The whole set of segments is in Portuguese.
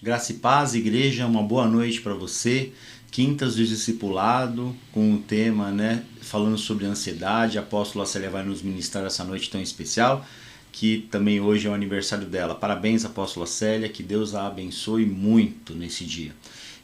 Graça e paz, igreja, uma boa noite para você. Quintas do Discipulado, com o tema, falando sobre ansiedade. A apóstola Célia vai nos ministrar essa noite tão especial, que também hoje é o aniversário dela. Parabéns, apóstola Célia, que Deus a abençoe muito nesse dia.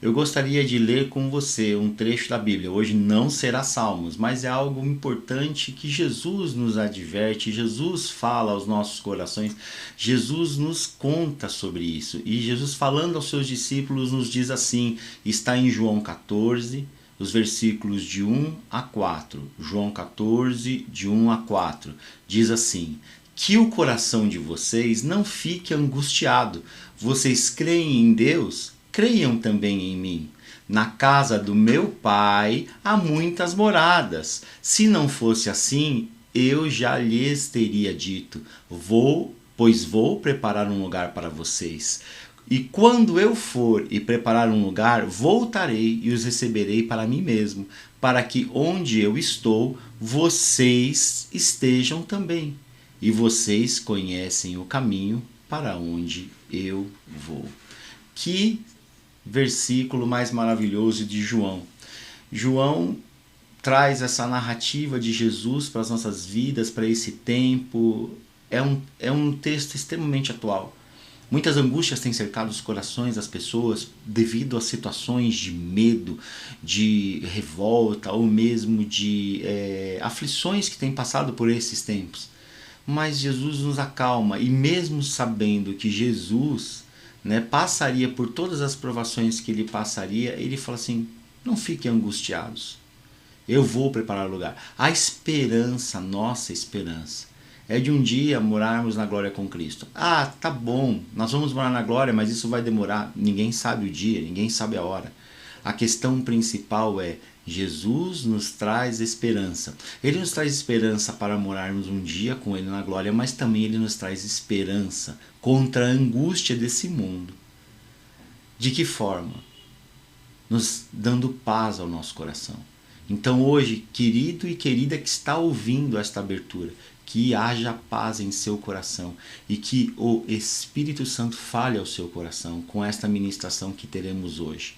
Eu gostaria de ler com você um trecho da Bíblia. Hoje não será Salmos, mas é algo importante que Jesus nos adverte, Jesus fala aos nossos corações, Jesus nos conta sobre isso. E Jesus, falando aos seus discípulos, nos diz assim, está em João 14, os versículos de 1 a 4. João 14, de 1 a 4. Diz assim: que o coração de vocês não fique angustiado. Vocês creem em Deus? Creiam também em mim. Na casa do meu Pai há muitas moradas. Se não fosse assim, eu já lhes teria dito: pois vou preparar um lugar para vocês. E quando eu for e preparar um lugar, voltarei e os receberei para mim mesmo, para que onde eu estou, vocês estejam também. E vocês conhecem o caminho para onde eu vou. Que versículo mais maravilhoso de João. João traz essa narrativa de Jesus para as nossas vidas, para esse tempo. É um texto extremamente atual. Muitas angústias têm cercado os corações das pessoas devido a situações de medo, de revolta ou mesmo de aflições que têm passado por esses tempos. Mas Jesus nos acalma, e mesmo sabendo que Jesus passaria por todas as provações que ele passaria, ele fala assim: não fiquem angustiados, eu vou preparar lugar. A esperança, nossa esperança, é de um dia morarmos na glória com Cristo. Ah, tá bom, nós vamos morar na glória, mas isso vai demorar. Ninguém sabe o dia, ninguém sabe a hora. A questão principal é: Jesus nos traz esperança. Ele nos traz esperança para morarmos um dia com Ele na glória, mas também Ele nos traz esperança contra a angústia desse mundo. De que forma? Nos dando paz ao nosso coração. Então hoje, querido e querida que está ouvindo esta abertura, que haja paz em seu coração e que o Espírito Santo fale ao seu coração com esta ministração que teremos hoje.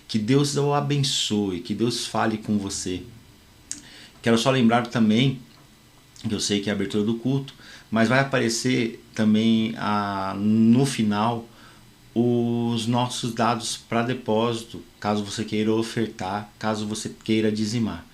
Que Deus o abençoe, que Deus fale com você. Quero só lembrar também, que eu sei que é a abertura do culto, mas vai aparecer também no final os nossos dados para depósito, caso você queira ofertar, caso você queira dizimar.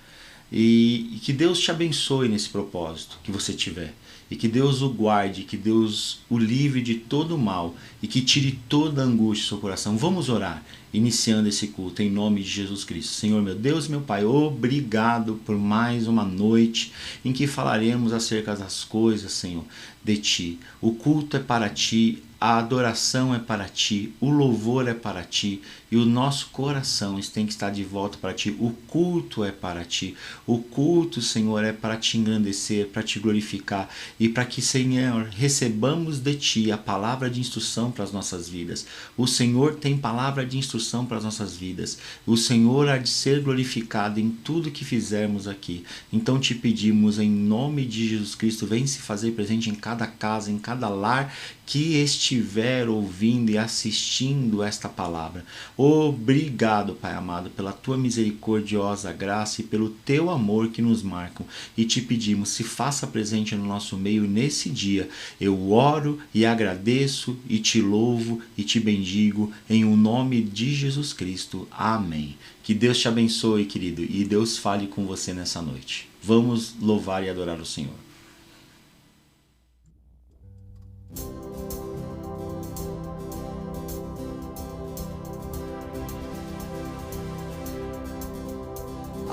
E que Deus te abençoe nesse propósito que você tiver. E que Deus o guarde, que Deus o livre de todo o mal e que tire toda a angústia do seu coração. Vamos orar, iniciando esse culto em nome de Jesus Cristo. Senhor, meu Deus e meu Pai, obrigado por mais uma noite em que falaremos acerca das coisas, Senhor, de Ti. O culto é para Ti, a adoração é para Ti, o louvor é para Ti e o nosso coração tem que estar de volta para Ti. O culto é para Ti. O culto, Senhor, é para Te engrandecer, para Te glorificar e para que, Senhor, recebamos de Ti a palavra de instrução para as nossas vidas. O Senhor tem palavra de instrução para as nossas vidas. O Senhor há de ser glorificado em tudo que fizermos aqui. Então te pedimos em nome de Jesus Cristo, vem se fazer presente em cada casa, em cada lar que estiver ouvindo e assistindo esta palavra. Obrigado, Pai amado, pela Tua misericordiosa graça e pelo Teu amor que nos marcam. E te pedimos, se faça presente no nosso meio nesse dia. Eu oro e agradeço e te louvo e te bendigo em o nome de Jesus Cristo. Amém. Que Deus te abençoe, querido, e Deus fale com você nessa noite. Vamos louvar e adorar o Senhor.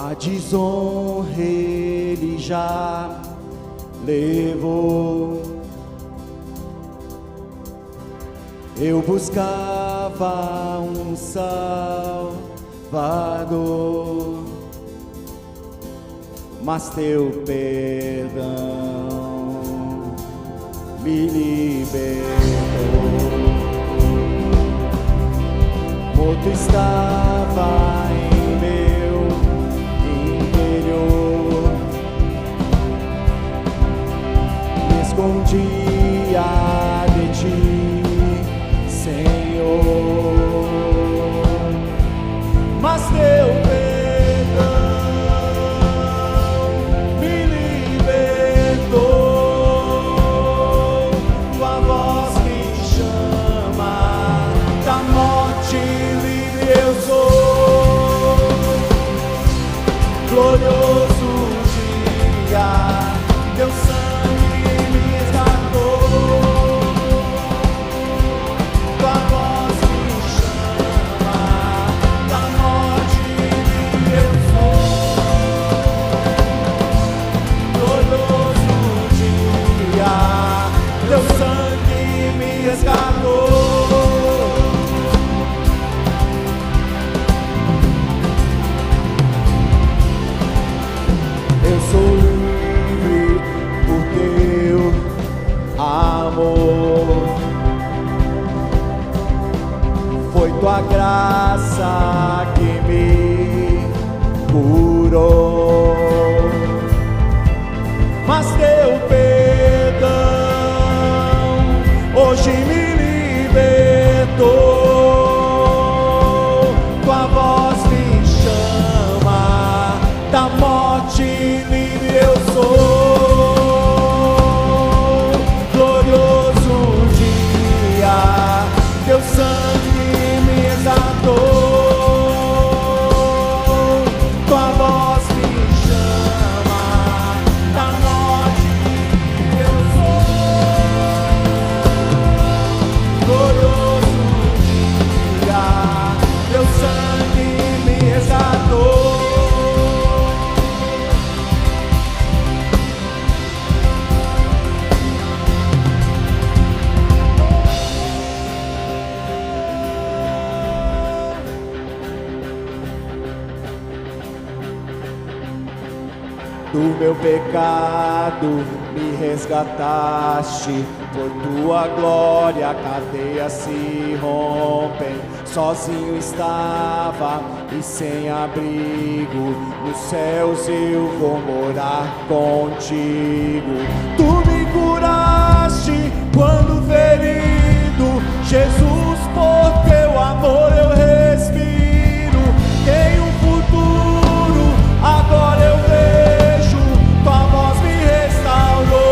A desonra ele já levou. Eu buscava um Salvador, mas teu perdão me libertou. Morto estava em meu interior, me escondia de ti, Senhor. tua graça que me curou, mas teu perdão hoje me libertou. Tua voz me chama, da morte livre eu sou. Glorioso dia, teu sangue me exaltou. Tua voz me chama, da morte livre eu sou. Glorioso dia, teu sangue me exaltou. Do meu pecado me resgataste, por tua glória cadeias se rompem. Sozinho estava e sem abrigo, nos céus eu vou morar contigo. Tu me curaste quando ferido, Jesus, por teu amor eu respiro. Tenho um futuro, agora eu vejo, tua voz me restaurou.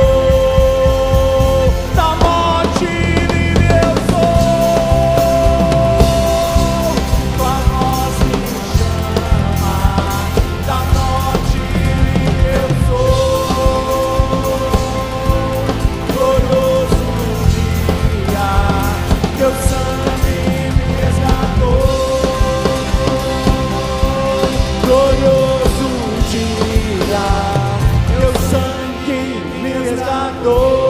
Da morte livre eu sou. Tua voz me chama, da morte livre eu sou. Glorioso dia, teu sangue me resgatou. Glorioso dia, teu sangue me resgatou.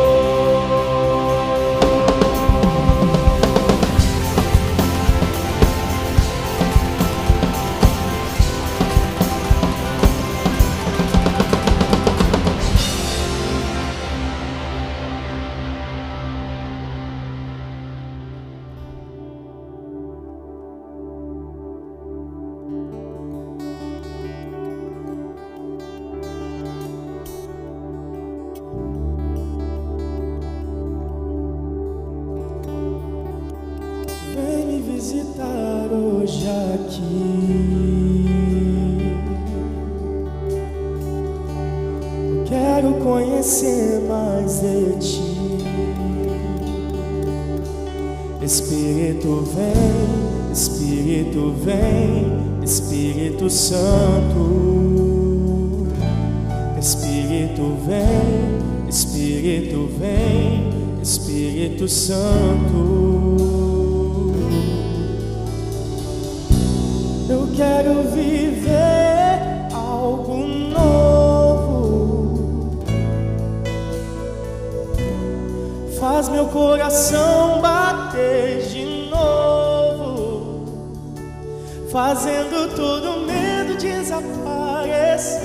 Vem me visitar hoje aqui. Eu quero conhecer mais de ti. Espírito vem, Espírito vem, Espírito Santo. Espírito vem, Espírito vem, Espírito Santo. Eu quero viver algo novo. Faz meu coração bater de novo, fazendo todo medo desaparecer,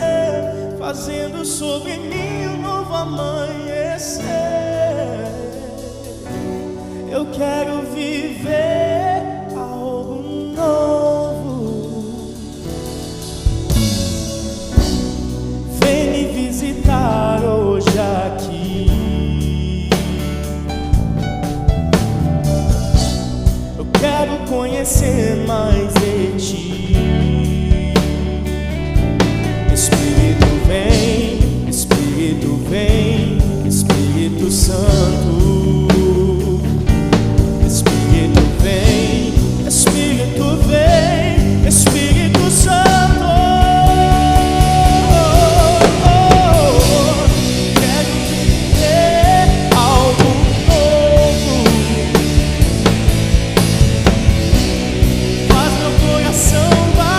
fazendo sobre mim um novo amanhecer. Eu quero viver algo novo. Vem me visitar hoje aqui. Eu quero conhecer mais de ti. Espírito vem, Espírito vem, Espírito Santo. Espírito vem, Espírito vem, Espírito Santo. Quero viver algo novo. Faz meu coração bater.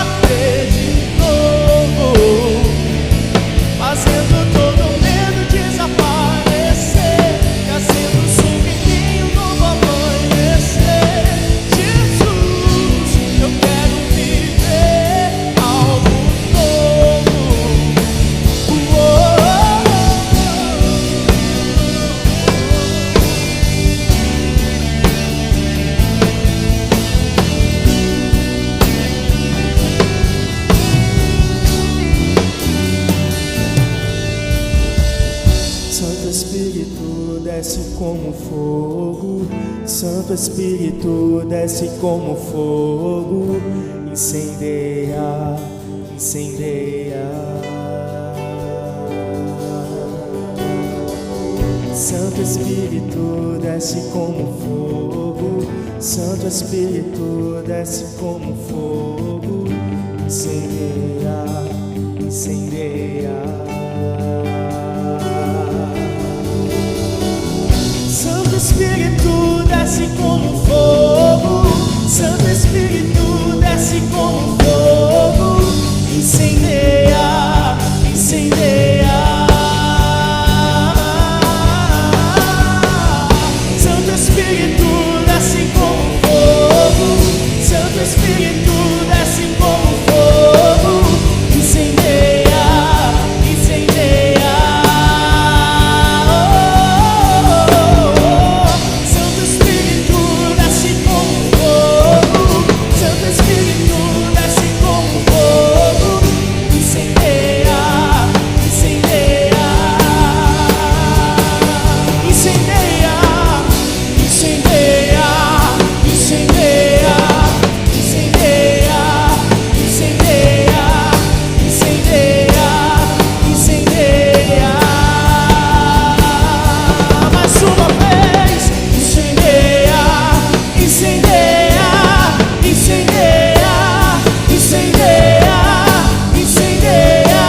como fogo, Santo Espírito desce como fogo, incendeia, incendeia. Santo Espírito desce como fogo, Santo Espírito desce como fogo, incendeia, incendeia. Santo Espírito desce como fogo, Santo Espírito desce como fogo, incendeia, incendeia. Santo Espírito desce como fogo, Santo Espírito desce como fogo, incendeia, incendeia. Santo Espírito desce como fogo, Santo Espírito desce como fogo, incendeia, incendeia, incendeia, incendeia, incendeia, incendeia, incendeia, incendeia, incendeia. Mais uma vez, incendeia, incendeia, incendeia, incendeia, incendeia,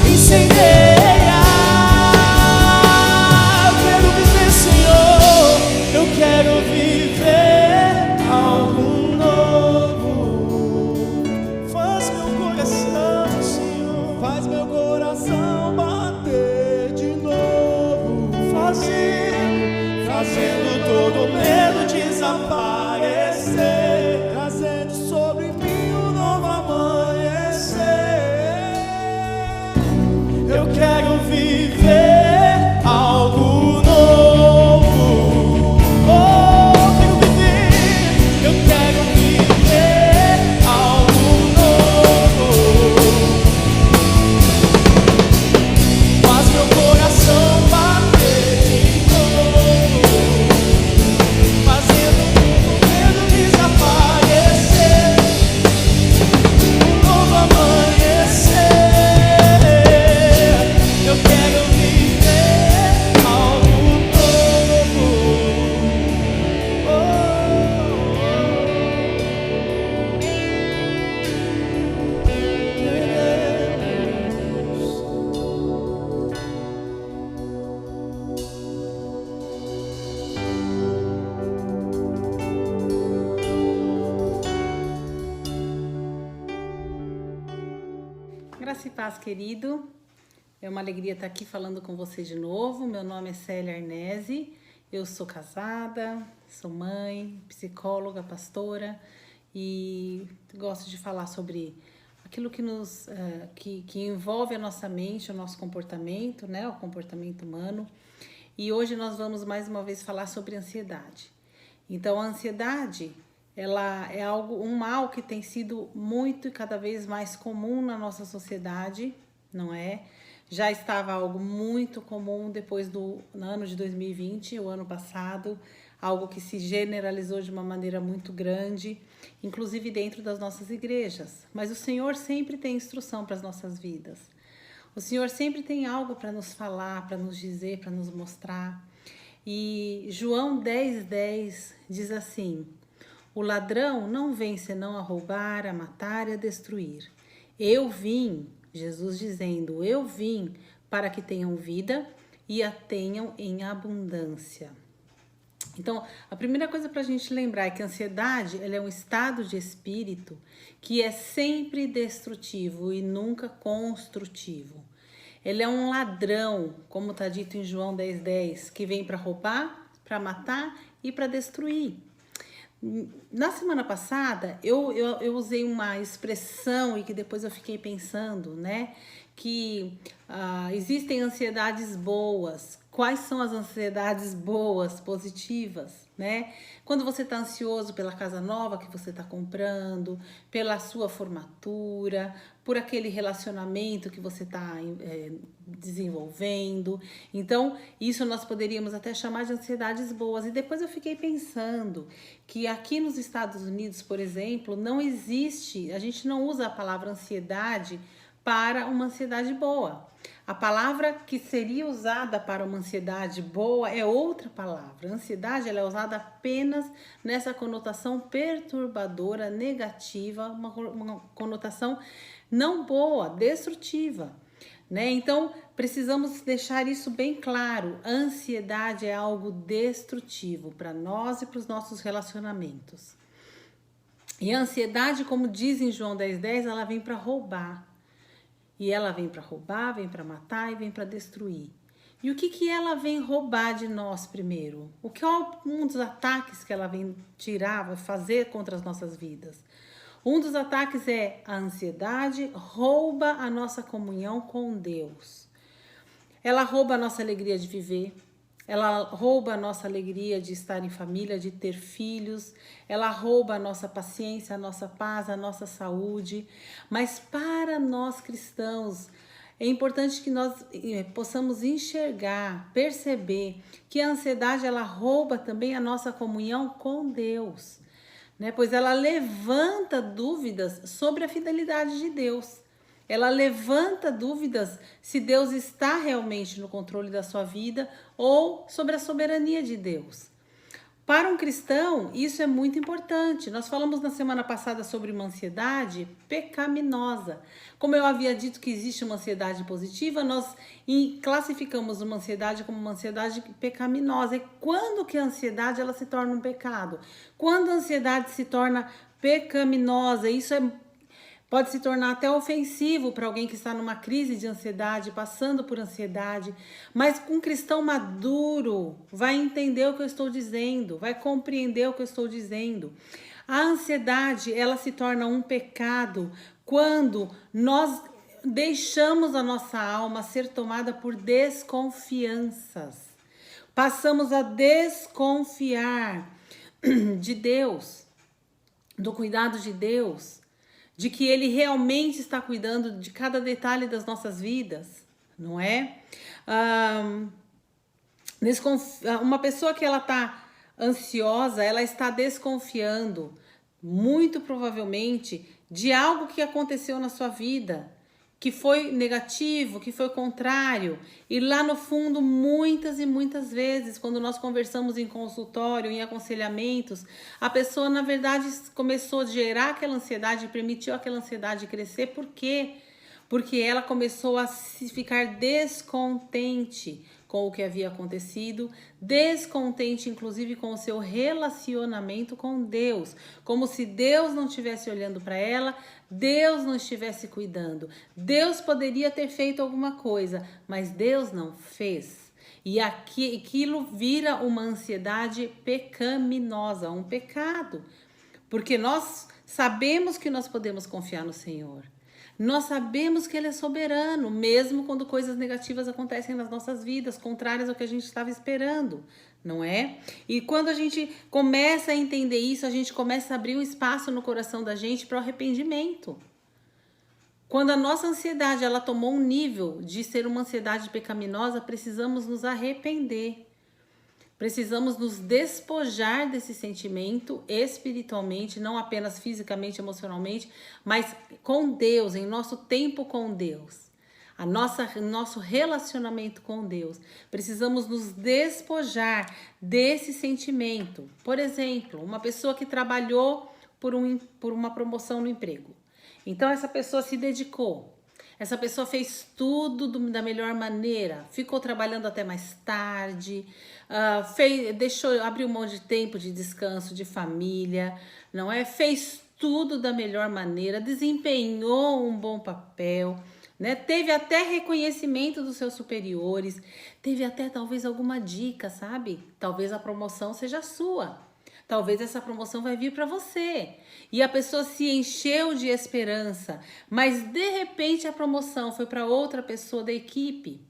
incendeia. Eu quero viver, Senhor, eu quero viver algo novo. Faz meu coração, Senhor, faz meu coração bater de novo, fazendo todo medo desaparecer, trazendo sobre mim um novo amanhecer. Eu quero viver algo novo. Oh, eu quero viver algo novo. Faz meu coração bater de novo, fazendo tudo medo desaparecer, um novo amanhecer. Eu quero viver algo novo. Graça e paz, querido. É uma alegria estar aqui falando com você de novo. Meu nome é Célia Arnese. Eu sou casada, sou mãe, psicóloga, pastora e gosto de falar sobre aquilo que que envolve a nossa mente, o nosso comportamento, né? O comportamento humano. E hoje nós vamos mais uma vez falar sobre ansiedade. Então, a ansiedade, ela é um mal que tem sido muito e cada vez mais comum na nossa sociedade, não é? Já estava algo muito comum depois no ano de 2020, o ano passado, algo que se generalizou de uma maneira muito grande, inclusive dentro das nossas igrejas. Mas o Senhor sempre tem instrução para as nossas vidas. O Senhor sempre tem algo para nos falar, para nos dizer, para nos mostrar. E João 10:10 diz assim: o ladrão não vem senão a roubar, a matar e a destruir. Eu vim, Jesus dizendo, eu vim para que tenham vida e a tenham em abundância. Então, a primeira coisa para a gente lembrar é que a ansiedade, ela é um estado de espírito que é sempre destrutivo e nunca construtivo. Ele é um ladrão, como está dito em João 10:10, que vem para roubar, para matar e para destruir. Na semana passada, eu usei uma expressão e que depois eu fiquei pensando, né? Que existem ansiedades boas, quais são as ansiedades boas, positivas, né? Quando você está ansioso pela casa nova que você está comprando, pela sua formatura, por aquele relacionamento que você está desenvolvendo. Então, isso nós poderíamos até chamar de ansiedades boas. E depois eu fiquei pensando que aqui nos Estados Unidos, por exemplo, não existe, a gente não usa a palavra ansiedade para uma ansiedade boa. A palavra que seria usada para uma ansiedade boa é outra palavra. A ansiedade ela é usada apenas nessa conotação perturbadora, negativa, uma conotação não boa, destrutiva, né? Então, precisamos deixar isso bem claro. A ansiedade é algo destrutivo para nós e para os nossos relacionamentos. E a ansiedade, como diz em João 10:10, ela vem para roubar. E ela vem para roubar, vem para matar e vem para destruir. E o que ela vem roubar de nós primeiro? O que é um dos ataques que ela vem tirar, vai fazer contra as nossas vidas? Um dos ataques é a ansiedade, rouba a nossa comunhão com Deus. Ela rouba a nossa alegria de viver. Ela rouba a nossa alegria de estar em família, de ter filhos. Ela rouba a nossa paciência, a nossa paz, a nossa saúde. Mas para nós cristãos, é importante que nós possamos enxergar, perceber que a ansiedade ela rouba também a nossa comunhão com Deus, né? Pois ela levanta dúvidas sobre a fidelidade de Deus. Ela levanta dúvidas se Deus está realmente no controle da sua vida ou sobre a soberania de Deus. Para um cristão, isso é muito importante. Nós falamos na semana passada sobre uma ansiedade pecaminosa. Como eu havia dito que existe uma ansiedade positiva, nós classificamos uma ansiedade como uma ansiedade pecaminosa. E quando que a ansiedade ela se torna um pecado? Quando a ansiedade se torna pecaminosa, isso pode se tornar até ofensivo para alguém que está numa crise de ansiedade, passando por ansiedade. Mas um cristão maduro vai entender o que eu estou dizendo, vai compreender o que eu estou dizendo. A ansiedade, ela se torna um pecado quando nós deixamos a nossa alma ser tomada por desconfianças. Passamos a desconfiar de Deus, do cuidado de Deus, de que Ele realmente está cuidando de cada detalhe das nossas vidas, não é? Uma pessoa que ela está ansiosa, ela está desconfiando, muito provavelmente, de algo que aconteceu na sua vida, que foi negativo, que foi contrário. E lá no fundo, muitas e muitas vezes, quando nós conversamos em consultório, em aconselhamentos, a pessoa, na verdade, começou a gerar aquela ansiedade, permitiu aquela ansiedade crescer. Por quê? Porque ela começou a ficar descontente com o que havia acontecido, descontente inclusive com o seu relacionamento com Deus, como se Deus não estivesse olhando para ela, Deus não estivesse cuidando. Deus poderia ter feito alguma coisa, mas Deus não fez. E aquilo vira uma ansiedade pecaminosa, um pecado, porque nós sabemos que nós podemos confiar no Senhor. Nós sabemos que Ele é soberano, mesmo quando coisas negativas acontecem nas nossas vidas, contrárias ao que a gente estava esperando, não é? E quando a gente começa a entender isso, a gente começa a abrir um espaço no coração da gente para o arrependimento. Quando a nossa ansiedade ela tomou um nível de ser uma ansiedade pecaminosa, precisamos nos arrepender. Precisamos nos despojar desse sentimento espiritualmente, não apenas fisicamente, emocionalmente, mas com Deus, em nosso tempo com Deus. Nosso relacionamento com Deus. Precisamos nos despojar desse sentimento. Por exemplo, uma pessoa que trabalhou por uma promoção no emprego. Então, essa pessoa se dedicou. Essa pessoa fez tudo da melhor maneira, ficou trabalhando até mais tarde, abriu mão de tempo de descanso, de família, não é? Fez tudo da melhor maneira, desempenhou um bom papel, né? Teve até reconhecimento dos seus superiores, teve até talvez alguma dica, sabe? Talvez a promoção seja sua. Talvez essa promoção vai vir para você. E a pessoa se encheu de esperança, mas de repente a promoção foi para outra pessoa da equipe.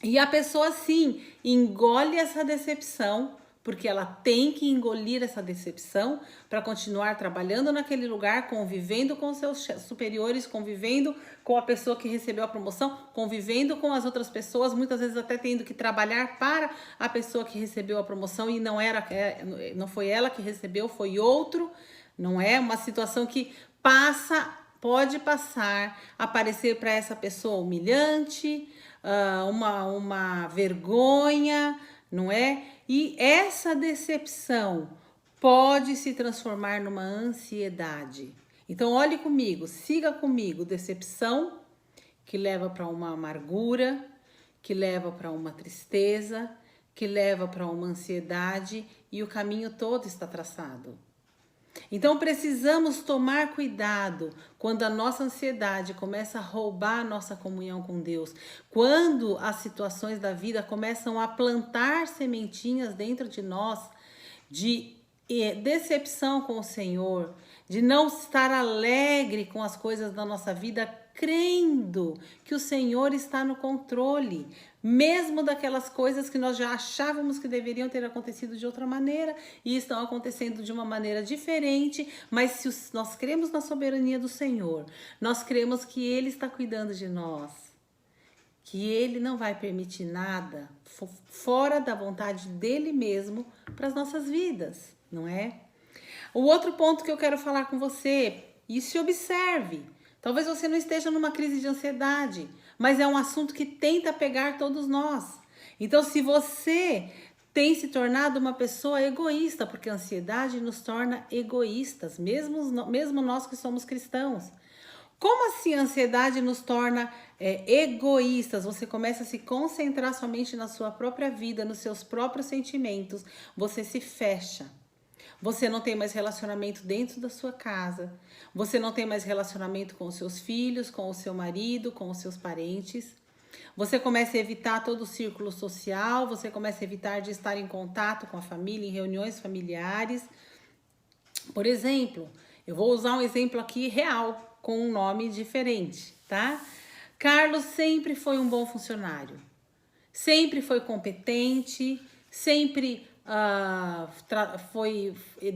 E a pessoa, sim, engole essa decepção, porque ela tem que engolir essa decepção para continuar trabalhando naquele lugar, convivendo com seus superiores, convivendo com a pessoa que recebeu a promoção, convivendo com as outras pessoas, muitas vezes até tendo que trabalhar para a pessoa que recebeu a promoção e não foi ela que recebeu, foi outro. Não é uma situação que pode passar a parecer para essa pessoa humilhante, uma vergonha, não é? E essa decepção pode se transformar numa ansiedade. Então, olhe comigo, siga comigo. Decepção que leva para uma amargura, que leva para uma tristeza, que leva para uma ansiedade, e o caminho todo está traçado. Então precisamos tomar cuidado quando a nossa ansiedade começa a roubar a nossa comunhão com Deus, quando as situações da vida começam a plantar sementinhas dentro de nós de decepção com o Senhor, de não estar alegre com as coisas da nossa vida, crendo que o Senhor está no controle, mesmo daquelas coisas que nós já achávamos que deveriam ter acontecido de outra maneira e estão acontecendo de uma maneira diferente, mas se nós cremos na soberania do Senhor, nós cremos que Ele está cuidando de nós, que Ele não vai permitir nada fora da vontade dEle mesmo para as nossas vidas, não é? O outro ponto que eu quero falar com você, e se observe, talvez você não esteja numa crise de ansiedade, mas é um assunto que tenta pegar todos nós. Então, se você tem se tornado uma pessoa egoísta, porque a ansiedade nos torna egoístas, mesmo nós que somos cristãos. Como assim a ansiedade nos torna egoístas? Você começa a se concentrar somente na sua própria vida, nos seus próprios sentimentos, você se fecha. Você não tem mais relacionamento dentro da sua casa. Você não tem mais relacionamento com os seus filhos, com o seu marido, com os seus parentes. Você começa a evitar todo o círculo social. Você começa a evitar de estar em contato com a família, em reuniões familiares. Por exemplo, eu vou usar um exemplo aqui real, com um nome diferente, tá? Carlos sempre foi um bom funcionário. Sempre foi competente, sempre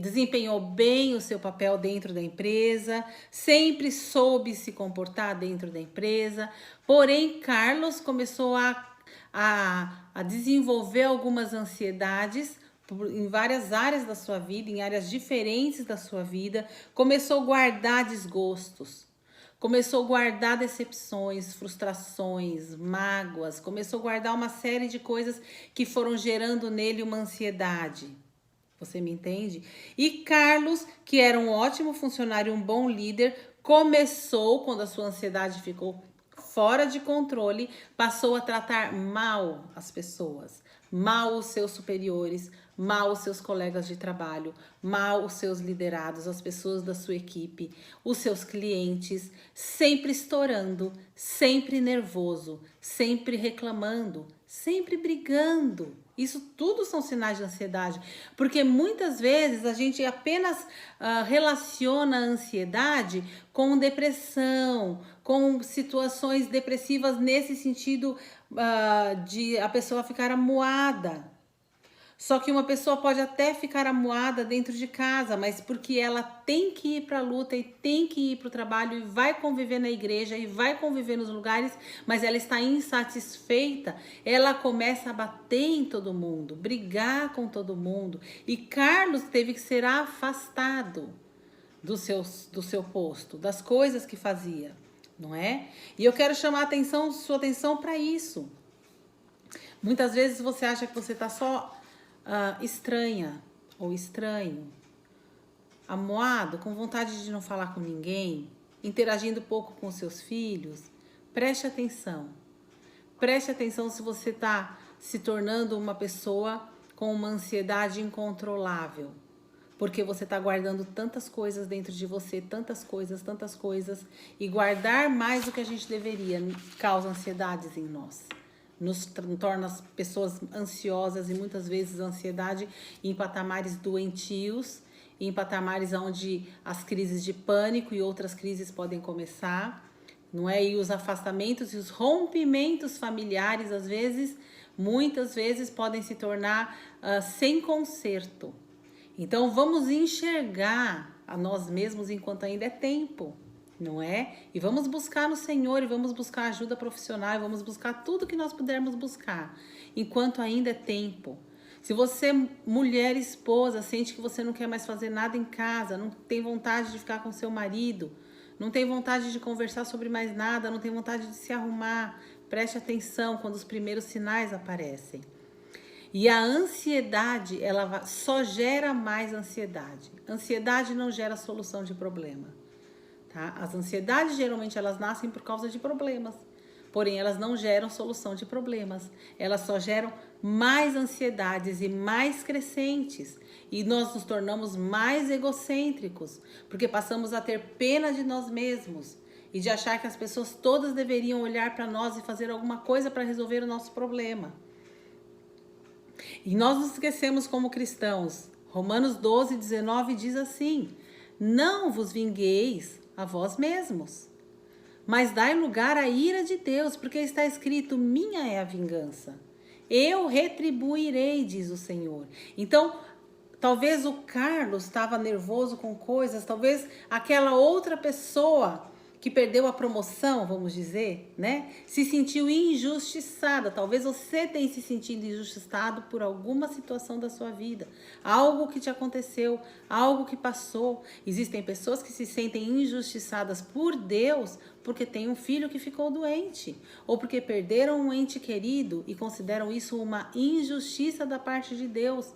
desempenhou bem o seu papel dentro da empresa, sempre soube se comportar dentro da empresa. Porém, Carlos começou a desenvolver algumas ansiedades em várias áreas da sua vida, em áreas diferentes da sua vida. Começou a guardar desgostos. Começou a guardar decepções, frustrações, mágoas, começou a guardar uma série de coisas que foram gerando nele uma ansiedade. Você me entende? E Carlos, que era um ótimo funcionário, um bom líder, começou, quando a sua ansiedade ficou fora de controle, passou a tratar mal as pessoas, mal os seus superiores, mal os seus colegas de trabalho, mal os seus liderados, as pessoas da sua equipe, os seus clientes, sempre estourando, sempre nervoso, sempre reclamando, sempre brigando. Isso tudo são sinais de ansiedade, porque muitas vezes a gente apenas relaciona a ansiedade com depressão, com situações depressivas nesse sentido de a pessoa ficar amuada. Só que uma pessoa pode até ficar amuada dentro de casa, mas porque ela tem que ir para a luta e tem que ir para o trabalho e vai conviver na igreja e vai conviver nos lugares, mas ela está insatisfeita, ela começa a bater em todo mundo, brigar com todo mundo. E Carlos teve que ser afastado do seu posto, das coisas que fazia, não é? E eu quero chamar sua atenção para isso. Muitas vezes você acha que você está só estranha ou estranho, amuado, com vontade de não falar com ninguém, interagindo pouco com seus filhos. Preste atenção. Preste atenção se você está se tornando uma pessoa com uma ansiedade incontrolável. Porque você está guardando tantas coisas dentro de você, tantas coisas, e guardar mais do que a gente deveria causa ansiedades em nós. Nos torna as pessoas ansiosas e muitas vezes a ansiedade em patamares doentios, em patamares onde as crises de pânico e outras crises podem começar. não é? E os afastamentos e os rompimentos familiares, às vezes, muitas vezes, podem se tornar sem conserto. Então, vamos enxergar a nós mesmos enquanto ainda é tempo, não é? E vamos buscar no Senhor, e vamos buscar ajuda profissional, e vamos buscar tudo que nós pudermos buscar, enquanto ainda é tempo. Se você, mulher, esposa, sente que você não quer mais fazer nada em casa, não tem vontade de ficar com seu marido, não tem vontade de conversar sobre mais nada, não tem vontade de se arrumar, preste atenção quando os primeiros sinais aparecem. E a ansiedade, ela só gera mais ansiedade. Ansiedade não gera solução de problema, tá? As ansiedades, geralmente, elas nascem por causa de problemas. Porém, elas não geram solução de problemas. Elas só geram mais ansiedades e mais crescentes. E nós nos tornamos mais egocêntricos, porque passamos a ter pena de nós mesmos e de achar que as pessoas todas deveriam olhar para nós e fazer alguma coisa para resolver o nosso problema. E nós nos esquecemos como cristãos. Romanos 12:19 diz assim: não vos vingueis a vós mesmos, mas dai lugar à ira de Deus, porque está escrito: minha é a vingança, eu retribuirei, diz o Senhor. Então, talvez o Carlos estava nervoso com coisas, talvez aquela outra pessoa que perdeu a promoção, vamos dizer, né, se sentiu injustiçada. Talvez você tenha se sentido injustiçado por alguma situação da sua vida, algo que te aconteceu, algo que passou. Existem pessoas que se sentem injustiçadas por Deus porque tem um filho que ficou doente, ou porque perderam um ente querido e consideram isso uma injustiça da parte de Deus.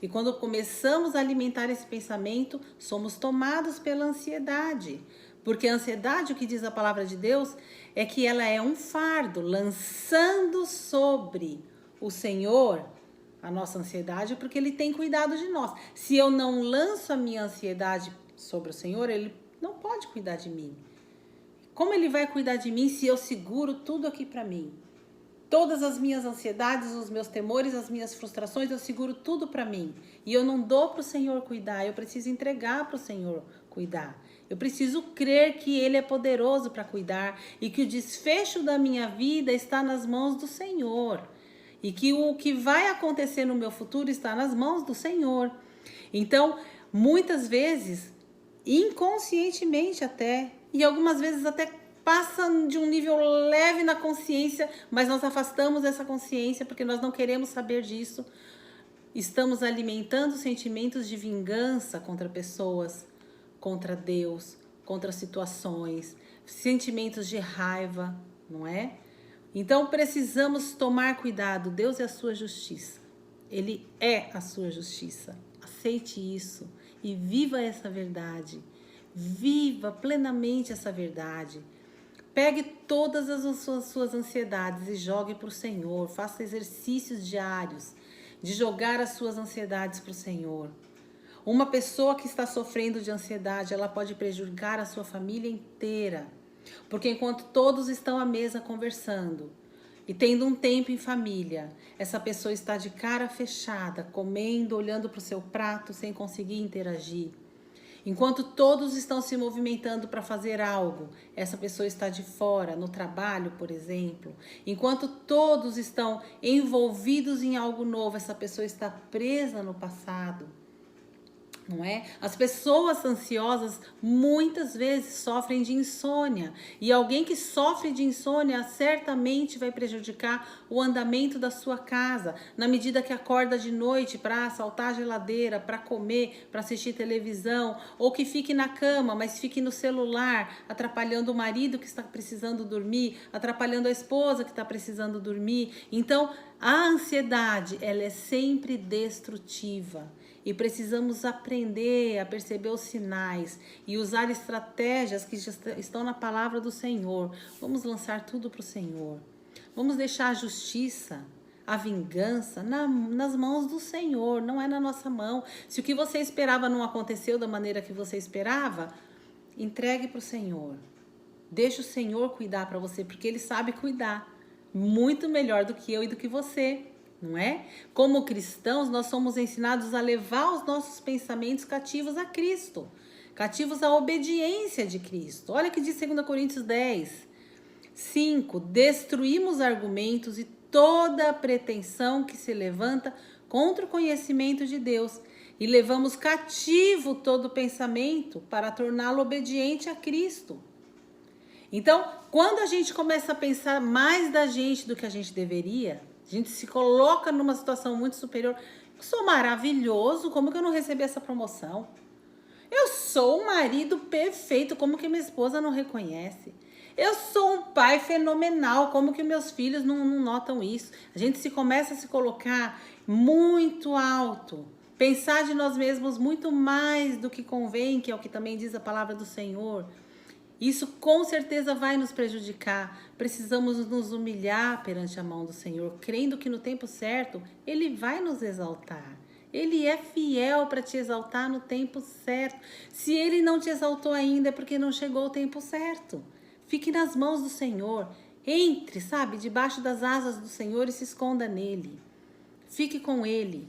E quando começamos a alimentar esse pensamento, somos tomados pela ansiedade. Porque a ansiedade, o que diz a palavra de Deus, é que ela é um fardo, lançando sobre o Senhor a nossa ansiedade, porque Ele tem cuidado de nós. Se eu não lanço a minha ansiedade sobre o Senhor, Ele não pode cuidar de mim. Como Ele vai cuidar de mim se eu seguro tudo aqui para mim? Todas as minhas ansiedades, os meus temores, as minhas frustrações, eu seguro tudo para mim. E eu não dou para o Senhor cuidar, eu preciso entregar para o Senhor cuidar. Eu preciso crer que Ele é poderoso para cuidar e que o desfecho da minha vida está nas mãos do Senhor. E que o que vai acontecer no meu futuro está nas mãos do Senhor. Então, muitas vezes, inconscientemente até, e algumas vezes até passa de um nível leve na consciência, mas nós afastamos essa consciência porque nós não queremos saber disso. Estamos alimentando sentimentos de vingança contra pessoas, contra Deus, contra situações, sentimentos de raiva, não é? Então precisamos tomar cuidado. Deus é a sua justiça. Ele é a sua justiça. Aceite isso e viva essa verdade. Viva plenamente essa verdade. Pegue todas as suas ansiedades e jogue para o Senhor. Faça exercícios diários de jogar as suas ansiedades para o Senhor. Uma pessoa que está sofrendo de ansiedade, ela pode prejudicar a sua família inteira. Porque enquanto todos estão à mesa conversando e tendo um tempo em família, essa pessoa está de cara fechada, comendo, olhando para o seu prato sem conseguir interagir. Enquanto todos estão se movimentando para fazer algo, essa pessoa está de fora, no trabalho, por exemplo. Enquanto todos estão envolvidos em algo novo, essa pessoa está presa no passado. Não é? As pessoas ansiosas muitas vezes sofrem de insônia, e alguém que sofre de insônia certamente vai prejudicar o andamento da sua casa, na medida que acorda de noite para assaltar a geladeira, para comer, para assistir televisão, ou que fique na cama, mas fique no celular, atrapalhando o marido que está precisando dormir, atrapalhando a esposa que está precisando dormir. Então, a ansiedade, ela é sempre destrutiva. E precisamos aprender a perceber os sinais e usar estratégias que já estão na palavra do Senhor. Vamos lançar tudo para o Senhor. Vamos deixar a justiça, a vingança nas mãos do Senhor, não é na nossa mão. Se o que você esperava não aconteceu da maneira que você esperava, entregue para o Senhor. Deixa o Senhor cuidar para você, porque Ele sabe cuidar muito melhor do que eu e do que você. Não é? Como cristãos, nós somos ensinados a levar os nossos pensamentos cativos a Cristo, cativos à obediência de Cristo. Olha o que diz 2 Coríntios 10. 5. Destruímos argumentos e toda pretensão que se levanta contra o conhecimento de Deus e levamos cativo todo pensamento para torná-lo obediente a Cristo. Então, quando a gente começa a pensar mais da gente do que a gente deveria, a gente se coloca numa situação muito superior. Eu sou maravilhoso, como que eu não recebi essa promoção? Eu sou um marido perfeito, como que minha esposa não reconhece? Eu sou um pai fenomenal, como que meus filhos não notam isso? A gente começa a se colocar muito alto, pensar de nós mesmos muito mais do que convém, que é o que também diz a palavra do Senhor. Isso com certeza vai nos prejudicar. Precisamos nos humilhar perante a mão do Senhor, crendo que no tempo certo Ele vai nos exaltar. Ele é fiel para te exaltar no tempo certo. Se Ele não te exaltou ainda é porque não chegou o tempo certo. Fique nas mãos do Senhor. Entre, sabe, debaixo das asas do Senhor e se esconda nele. Fique com Ele.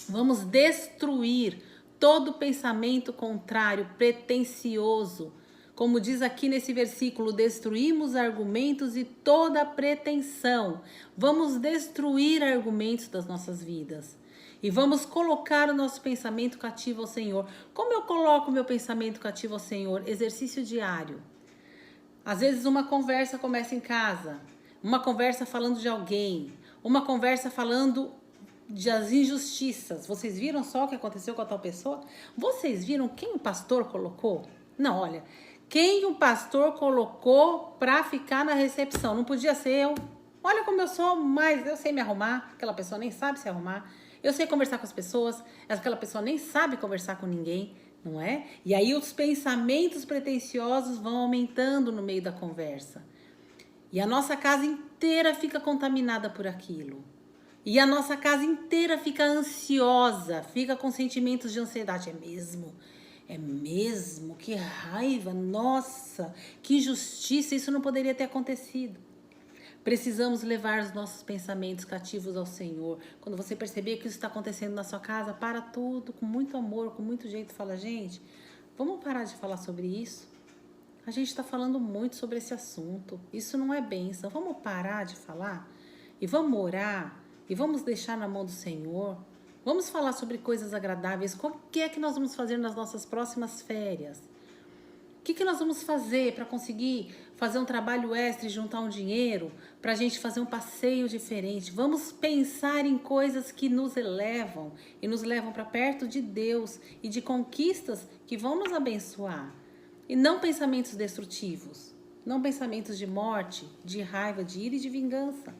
Vamos destruir todo pensamento contrário, pretensioso. Como diz aqui nesse versículo, destruímos argumentos e toda pretensão. Vamos destruir argumentos das nossas vidas. E vamos colocar o nosso pensamento cativo ao Senhor. Como eu coloco o meu pensamento cativo ao Senhor? Exercício diário. Às vezes uma conversa começa em casa, uma conversa falando de alguém, uma conversa falando das injustiças. Vocês viram só o que aconteceu com a tal pessoa? Vocês viram quem o pastor colocou? Não, olha, quem o pastor colocou para ficar na recepção? Não podia ser eu. Olha como eu sou, mas eu sei me arrumar, aquela pessoa nem sabe se arrumar. Eu sei conversar com as pessoas, aquela pessoa nem sabe conversar com ninguém, não é? E aí os pensamentos pretensiosos vão aumentando no meio da conversa. E a nossa casa inteira fica contaminada por aquilo. E a nossa casa inteira fica ansiosa, fica com sentimentos de ansiedade. É mesmo? É mesmo? Que raiva, nossa, que injustiça, isso não poderia ter acontecido. Precisamos levar os nossos pensamentos cativos ao Senhor. Quando você perceber que isso está acontecendo na sua casa, para tudo, com muito amor, com muito jeito. Fala, gente, vamos parar de falar sobre isso? A gente está falando muito sobre esse assunto. Isso não é bênção. Vamos parar de falar? E vamos orar? E vamos deixar na mão do Senhor? Vamos falar sobre coisas agradáveis. O que é que nós vamos fazer nas nossas próximas férias? O que nós vamos fazer para conseguir fazer um trabalho extra e juntar um dinheiro para a gente fazer um passeio diferente? Vamos pensar em coisas que nos elevam e nos levam para perto de Deus e de conquistas que vão nos abençoar. E não pensamentos destrutivos, não pensamentos de morte, de raiva, de ira e de vingança,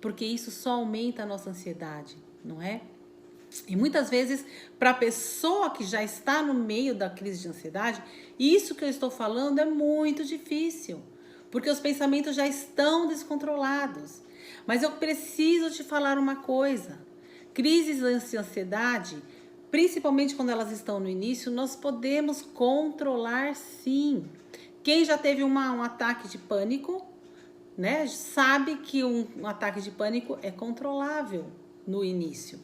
porque isso só aumenta a nossa ansiedade, não é? E muitas vezes, para a pessoa que já está no meio da crise de ansiedade, isso que eu estou falando é muito difícil, porque os pensamentos já estão descontrolados. Mas eu preciso te falar uma coisa: crises de ansiedade, principalmente quando elas estão no início, nós podemos controlar sim. Quem já teve um ataque de pânico, né, sabe que um ataque de pânico é controlável no início.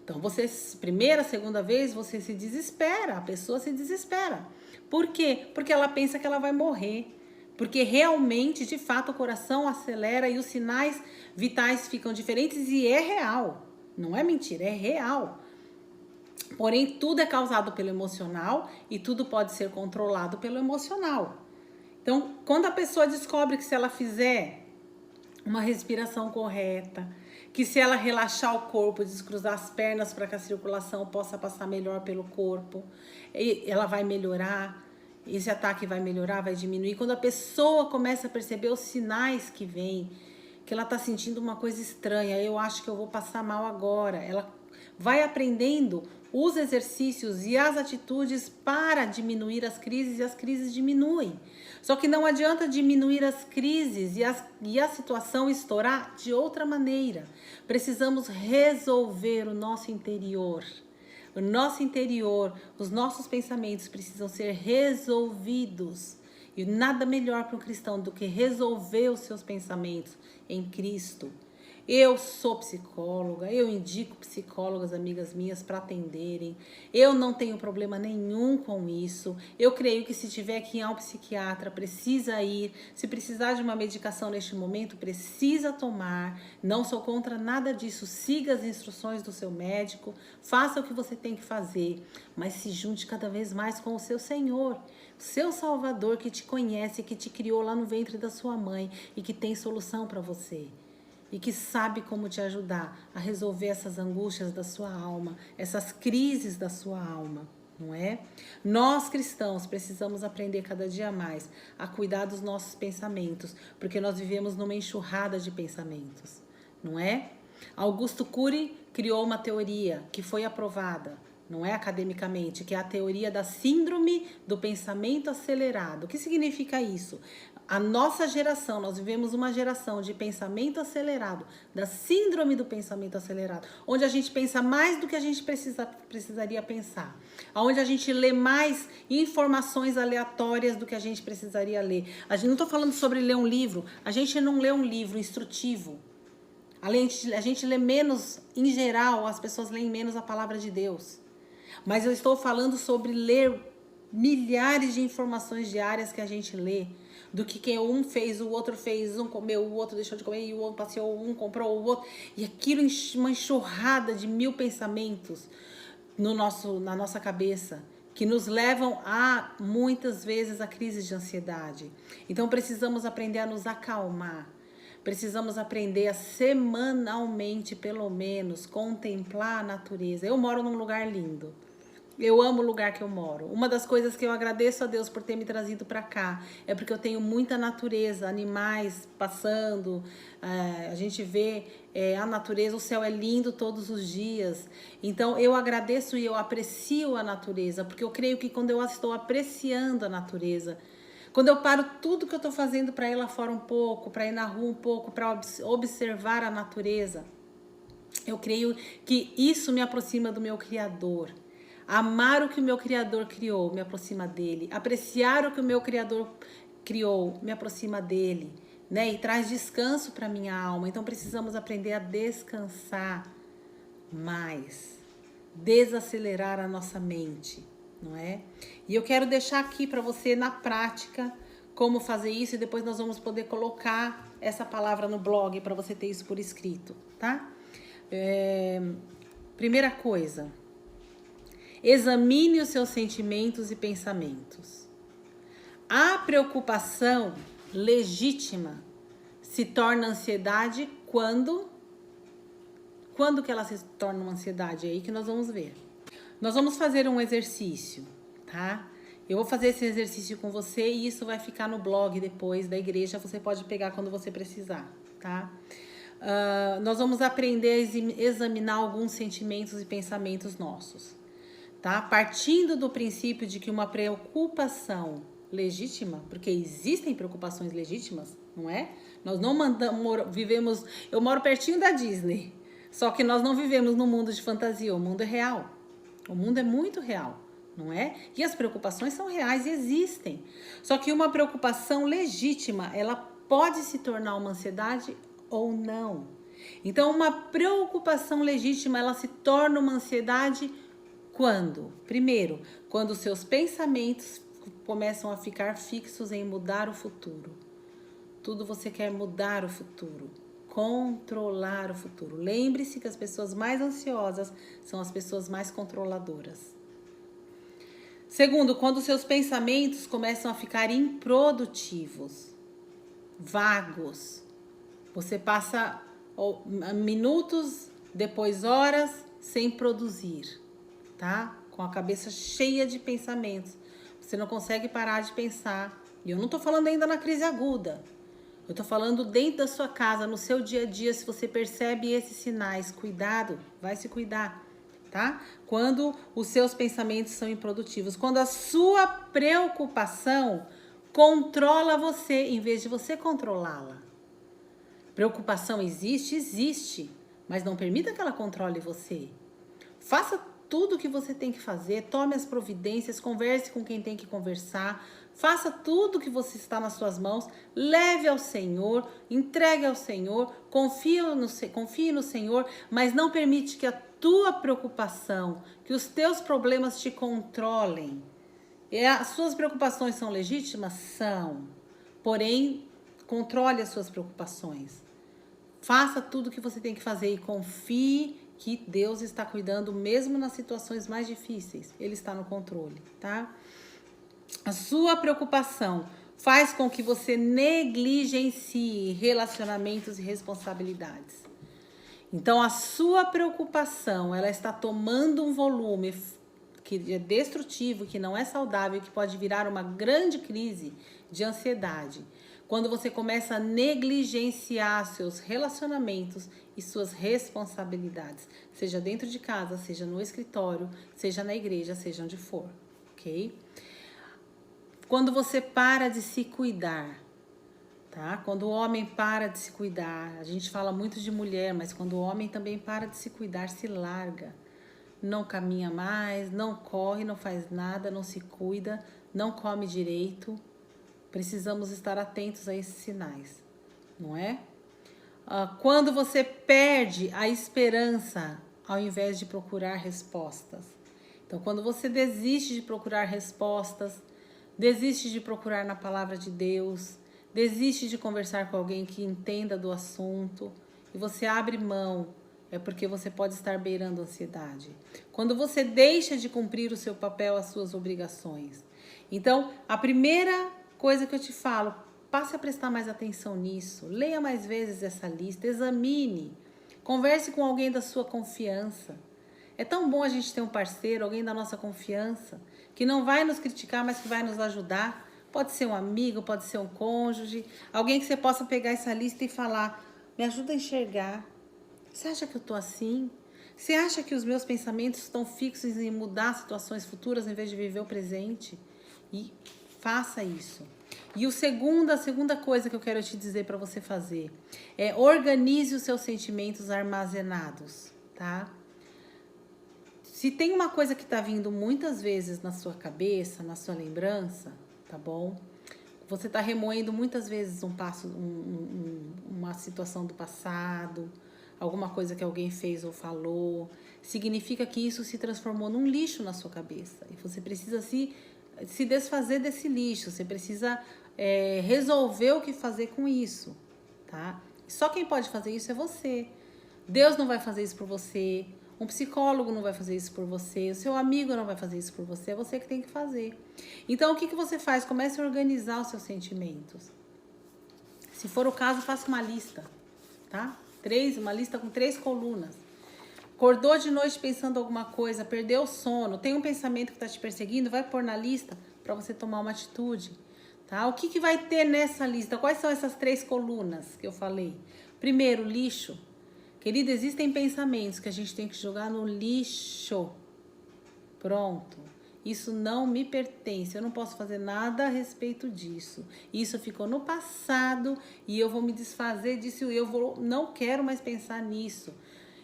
Então, você, primeira, segunda vez, você se desespera, a pessoa se desespera. Por quê? Porque ela pensa que ela vai morrer. Porque realmente, de fato, o coração acelera e os sinais vitais ficam diferentes e é real. Não é mentira, é real. Porém, tudo é causado pelo emocional e tudo pode ser controlado pelo emocional. Então, quando a pessoa descobre que se ela fizer uma respiração correta, que se ela relaxar o corpo, descruzar as pernas para que a circulação possa passar melhor pelo corpo, ela vai melhorar, esse ataque vai melhorar, vai diminuir. Quando a pessoa começa a perceber os sinais que vem, que ela está sentindo uma coisa estranha, eu acho que eu vou passar mal agora, ela vai aprendendo os exercícios e as atitudes para diminuir as crises e as crises diminuem. Só que não adianta diminuir as crises e a situação estourar de outra maneira. Precisamos resolver o nosso interior. O nosso interior, os nossos pensamentos precisam ser resolvidos. E nada melhor para um cristão do que resolver os seus pensamentos em Cristo. Eu sou psicóloga, eu indico psicólogas, amigas minhas, para atenderem. Eu não tenho problema nenhum com isso. Eu creio que se tiver que ir a um psiquiatra, precisa ir. Se precisar de uma medicação neste momento, precisa tomar. Não sou contra nada disso. Siga as instruções do seu médico, faça o que você tem que fazer, mas se junte cada vez mais com o seu Senhor, seu Salvador, que te conhece, que te criou lá no ventre da sua mãe e que tem solução para você. E que sabe como te ajudar a resolver essas angústias da sua alma, essas crises da sua alma, não é? Nós cristãos precisamos aprender cada dia mais a cuidar dos nossos pensamentos, porque nós vivemos numa enxurrada de pensamentos, não é? Augusto Cury criou uma teoria que foi aprovada, não é academicamente, que é a teoria da síndrome do pensamento acelerado. O que significa isso? A nossa geração, nós vivemos uma geração de pensamento acelerado, da síndrome do pensamento acelerado, onde a gente pensa mais do que a gente precisaria pensar, onde a gente lê mais informações aleatórias do que a gente precisaria ler. A gente não estou falando sobre ler um livro, a gente não lê um livro instrutivo. A gente lê menos, em geral, as pessoas leem menos a palavra de Deus. Mas eu estou falando sobre ler milhares de informações diárias que a gente lê, do que quem um fez, o outro fez, um comeu, o outro deixou de comer, e o outro passeou, um comprou o outro. E aquilo, uma enxurrada de 1000 pensamentos na nossa cabeça, que nos levam a, muitas vezes, a crises de ansiedade. Então precisamos aprender a nos acalmar. Precisamos aprender a semanalmente, pelo menos, contemplar a natureza. Eu moro num lugar lindo. Eu amo o lugar que eu moro. Uma das coisas que eu agradeço a Deus por ter me trazido para cá é porque eu tenho muita natureza, animais passando, a gente vê a natureza, o céu é lindo todos os dias. Então eu agradeço e eu aprecio a natureza, porque eu creio que quando eu estou apreciando a natureza, quando eu paro tudo que eu estou fazendo para ir lá fora um pouco, para ir na rua um pouco, para observar a natureza, eu creio que isso me aproxima do meu Criador. Amar o que o meu Criador criou me aproxima dele. Apreciar o que o meu Criador criou me aproxima dele, né? E traz descanso para minha alma. Então precisamos aprender a descansar mais, desacelerar a nossa mente, não é? E eu quero deixar aqui para você na prática como fazer isso, e depois nós vamos poder colocar essa palavra no blog para você ter isso por escrito, tá? Primeira coisa, examine os seus sentimentos e pensamentos. A preocupação legítima se torna ansiedade quando que ela se torna uma ansiedade? É aí que nós vamos ver. Nós vamos fazer um exercício, tá? Eu vou fazer esse exercício com você e isso vai ficar no blog depois da igreja. Você pode pegar quando você precisar, tá? Nós vamos aprender a examinar alguns sentimentos e pensamentos nossos, tá? Partindo do princípio de que uma preocupação legítima, porque existem preocupações legítimas, não é? Nós não vivemos... Eu moro pertinho da Disney, só que nós não vivemos num mundo de fantasia, o mundo é real. O mundo é muito real, não é? E as preocupações são reais e existem. Só que uma preocupação legítima, ela pode se tornar uma ansiedade ou não. Então, uma preocupação legítima, ela se torna uma ansiedade quando? Primeiro, quando os seus pensamentos começam a ficar fixos em mudar o futuro. Tudo você quer mudar o futuro, controlar o futuro. Lembre-se que as pessoas mais ansiosas são as pessoas mais controladoras. Segundo, quando seus pensamentos começam a ficar improdutivos, vagos. Você passa minutos, depois horas, sem produzir, tá? Com a cabeça cheia de pensamentos. Você não consegue parar de pensar. E eu não tô falando ainda na crise aguda. Eu tô falando dentro da sua casa, no seu dia a dia, se você percebe esses sinais, cuidado, vai se cuidar, tá? Quando os seus pensamentos são improdutivos, quando a sua preocupação controla você, em vez de você controlá-la. Preocupação existe, mas não permita que ela controle você. Faça tudo o que você tem que fazer, tome as providências, converse com quem tem que conversar, faça tudo o que você está nas suas mãos, leve ao Senhor, entregue ao Senhor, confie no Senhor, mas não permite que a tua preocupação, que os teus problemas te controlem. As suas preocupações são legítimas? São. Porém, controle as suas preocupações. Faça tudo o que você tem que fazer e confie que Deus está cuidando mesmo nas situações mais difíceis. Ele está no controle, tá? A sua preocupação faz com que você negligencie relacionamentos e responsabilidades. Então, a sua preocupação, ela está tomando um volume que é destrutivo, que não é saudável, que pode virar uma grande crise de ansiedade. Quando você começa a negligenciar seus relacionamentos e suas responsabilidades, seja dentro de casa, seja no escritório, seja na igreja, seja onde for, ok? Quando você para de se cuidar, tá? Quando o homem para de se cuidar, a gente fala muito de mulher, mas quando o homem também para de se cuidar, se larga, não caminha mais, não corre, não faz nada, não se cuida, não come direito. Precisamos estar atentos a esses sinais, não é? Quando você perde a esperança ao invés de procurar respostas. Então, quando você desiste de procurar respostas, desiste de procurar na palavra de Deus, desiste de conversar com alguém que entenda do assunto e você abre mão, é porque você pode estar beirando a ansiedade. Quando você deixa de cumprir o seu papel, as suas obrigações. Então, a primeira coisa que eu te falo, passe a prestar mais atenção nisso, leia mais vezes essa lista, examine, converse com alguém da sua confiança. É tão bom a gente ter um parceiro, alguém da nossa confiança, que não vai nos criticar, mas que vai nos ajudar. Pode ser um amigo, pode ser um cônjuge, alguém que você possa pegar essa lista e falar, me ajuda a enxergar. Você acha que eu tô assim? Você acha que os meus pensamentos estão fixos em mudar situações futuras em vez de viver o presente? E faça isso. E a segunda coisa que eu quero te dizer para você fazer é organize os seus sentimentos armazenados, tá? Se tem uma coisa que está vindo muitas vezes na sua cabeça, na sua lembrança, tá bom? Você está remoendo muitas vezes uma situação do passado, alguma coisa que alguém fez ou falou. Significa que isso se transformou num lixo na sua cabeça. E você precisa se desfazer desse lixo. Você precisa resolver o que fazer com isso, tá? Só quem pode fazer isso é você. Deus não vai fazer isso por você. Um psicólogo não vai fazer isso por você. O seu amigo não vai fazer isso por você. É você que tem que fazer. Então, o que você faz? Comece a organizar os seus sentimentos. Se for o caso, faça uma lista, tá? Uma lista com 3 colunas. Acordou de noite pensando alguma coisa, perdeu o sono, tem um pensamento que está te perseguindo, vai pôr na lista para você tomar uma atitude, tá? O que vai ter nessa lista? Quais são essas 3 colunas que eu falei? Primeiro, lixo. Querido, existem pensamentos que a gente tem que jogar no lixo. Pronto. Isso não me pertence, eu não posso fazer nada a respeito disso. Isso ficou no passado e eu vou me desfazer disso, não quero mais pensar nisso.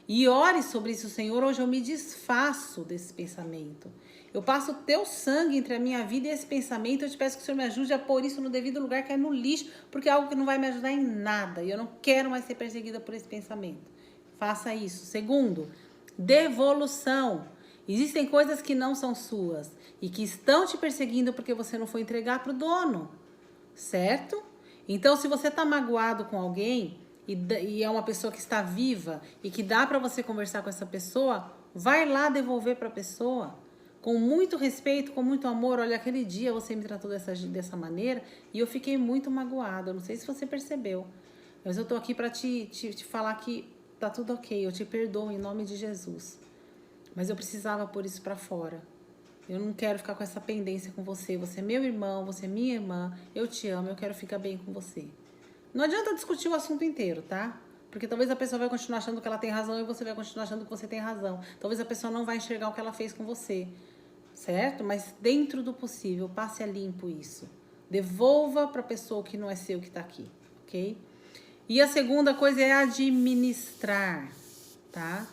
E ore sobre isso, Senhor, hoje eu me desfaço desse pensamento. Eu passo o teu sangue entre a minha vida e esse pensamento, eu te peço que o Senhor me ajude a pôr isso no devido lugar, que é no lixo, porque é algo que não vai me ajudar em nada. E eu não quero mais ser perseguida por esse pensamento. Faça isso. Segundo, devolução. Existem coisas que não são suas e que estão te perseguindo porque você não foi entregar para o dono, certo? Então, se você está magoado com alguém e é uma pessoa que está viva e que dá para você conversar com essa pessoa, vai lá devolver para a pessoa com muito respeito, com muito amor. Olha, aquele dia você me tratou dessa maneira e eu fiquei muito magoada. Não sei se você percebeu, mas eu estou aqui para te falar que tá tudo ok, eu te perdoo em nome de Jesus. Mas eu precisava pôr isso pra fora. Eu não quero ficar com essa pendência com você. Você é meu irmão, você é minha irmã. Eu te amo, eu quero ficar bem com você. Não adianta discutir o assunto inteiro, tá? Porque talvez a pessoa vai continuar achando que ela tem razão e você vai continuar achando que você tem razão. Talvez a pessoa não vai enxergar o que ela fez com você, certo? Mas dentro do possível, passe a limpo isso. Devolva pra pessoa o que não é seu que tá aqui, ok? E a segunda coisa é administrar, tá?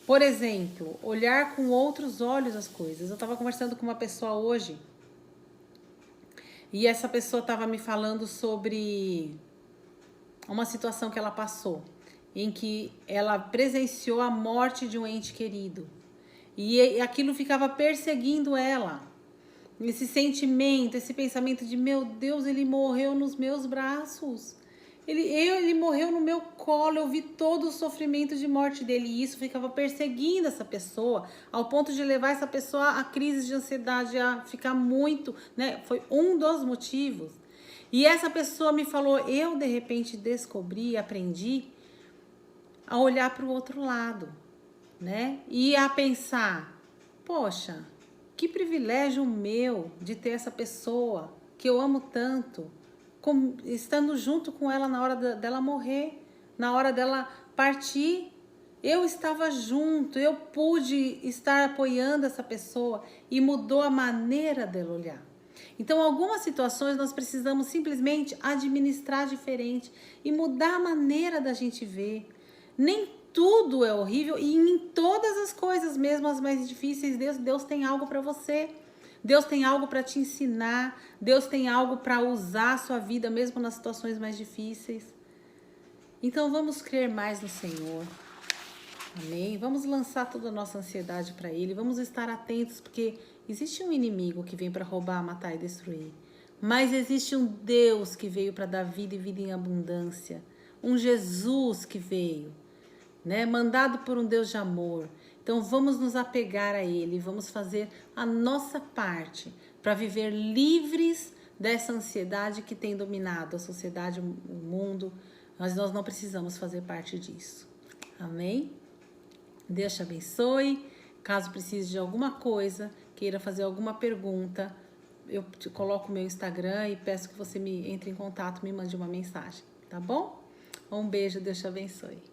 Por exemplo, olhar com outros olhos as coisas. Eu estava conversando com uma pessoa hoje e essa pessoa estava me falando sobre uma situação que ela passou, em que ela presenciou a morte de um ente querido. E aquilo ficava perseguindo ela. Esse sentimento, esse pensamento de, meu Deus, ele morreu nos meus braços. Ele morreu no meu colo, eu vi todo o sofrimento de morte dele. E isso ficava perseguindo essa pessoa, ao ponto de levar essa pessoa a crise de ansiedade, a ficar muito, né? Foi um dos motivos. E essa pessoa me falou, eu de repente descobri, aprendi a olhar para o outro lado, né? E a pensar, poxa, que privilégio meu de ter essa pessoa que eu amo tanto, estando junto com ela na hora dela morrer, na hora dela partir. Eu estava junto, eu pude estar apoiando essa pessoa e mudou a maneira dela olhar. Então, algumas situações nós precisamos simplesmente administrar diferente e mudar a maneira da gente ver. Nem tudo é horrível e em todas as coisas, mesmo as mais difíceis, Deus tem algo para você. Deus tem algo para te ensinar. Deus tem algo para usar a sua vida, mesmo nas situações mais difíceis. Então, vamos crer mais no Senhor. Amém? Vamos lançar toda a nossa ansiedade para Ele. Vamos estar atentos, porque existe um inimigo que vem para roubar, matar e destruir. Mas existe um Deus que veio para dar vida e vida em abundância. Um Jesus que veio, né? Mandado por um Deus de amor. Então vamos nos apegar a Ele. Vamos fazer a nossa parte para viver livres dessa ansiedade que tem dominado a sociedade, o mundo. Mas nós não precisamos fazer parte disso. Amém? Deus te abençoe. Caso precise de alguma coisa, queira fazer alguma pergunta, eu te coloco o meu Instagram e peço que você entre em contato, me mande uma mensagem, tá bom? Um beijo, Deus te abençoe.